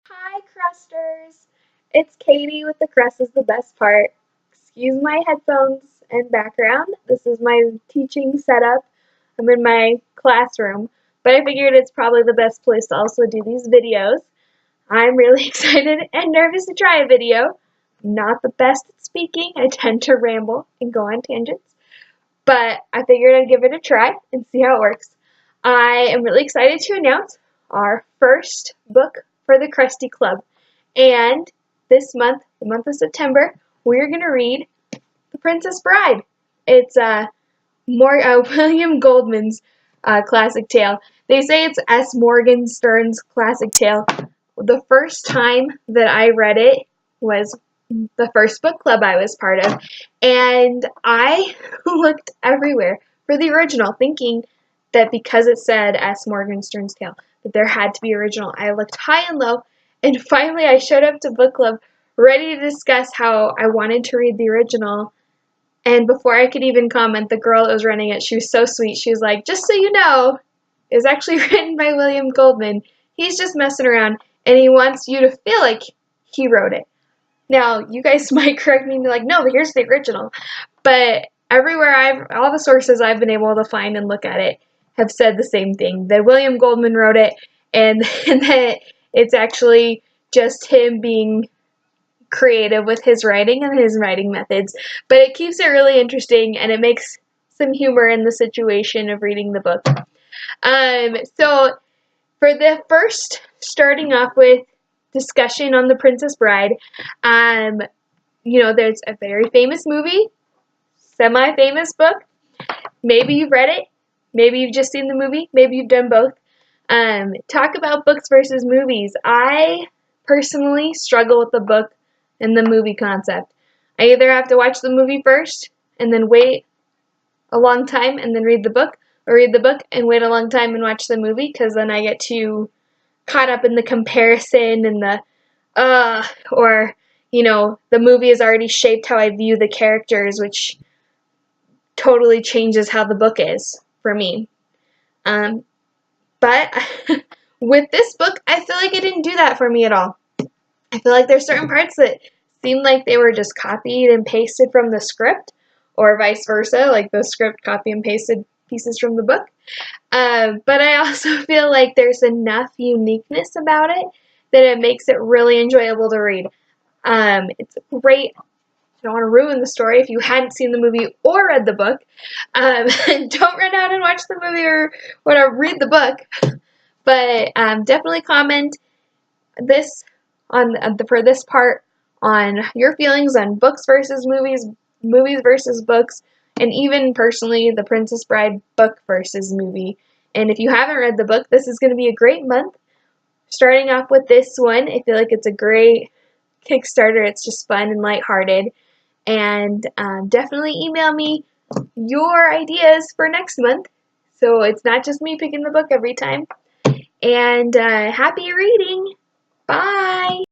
Hi, Crusters! It's Katie with the Crust is the Best Part. Excuse my headphones and background. This is my teaching setup. I'm in my classroom, but I figured it's probably the best place to also do these videos. I'm really excited and nervous to try a video. I'm not the best at speaking. I tend to ramble and go on tangents, but I figured I'd give it a try and see how it works. I am really excited to announce our first book for the Crusty Club. And this month, the month of September, we're going to read The Princess Bride. It's William Goldman's classic tale. They say it's S. Morgan Stern's classic tale. The first time that I read it was the first book club I was part of, and I looked everywhere for the original, thinking that because it said S. Morgan Stern's tale, that there had to be original. I looked high and low, and finally I showed up to book club ready to discuss how I wanted to read the original. And before I could even comment, the girl that was running it, she was so sweet. She was like, just so you know, it was actually written by William Goldman. He's just messing around, and he wants you to feel like he wrote it. Now, you guys might correct me and be like, no, here's the original. But everywhere all the sources I've been able to find and look at it have said the same thing, that William Goldman wrote it, and that it's actually just him being creative with his writing and his writing methods. But it keeps it really interesting, and it makes some humor in the situation of reading the book. So for the first, starting off with discussion on The Princess Bride, there's a very famous movie, semi-famous book. Maybe you've read it, maybe you've just seen the movie, maybe you've done both. Talk about books versus movies. I personally struggle with the book and the movie concept. I either have to watch the movie first and then wait a long time and then read the book, or read the book and wait a long time and watch the movie, because then I get too caught up in the comparison and the movie has already shaped how I view the characters, which totally changes how the book is for me. But with this book, I feel like it didn't do that for me at all. I feel like there's certain parts that seemed like they were just copied and pasted from the script, or vice versa, like the script copy and pasted pieces from the book. But I also feel like there's enough uniqueness about it that it makes it really enjoyable to read. It's great. I don't want to ruin the story if you hadn't seen the movie or read the book. Don't run out and watch the movie or whatever, read the book. But definitely comment this for this part on your feelings on books versus movies, movies versus books, and even personally the Princess Bride book versus movie. And if you haven't read the book, this is going to be a great month. Starting off with this one, I feel like it's a great Kickstarter. It's just fun and lighthearted. And definitely email me your ideas for next month, so it's not just me picking the book every time. And happy reading! Bye!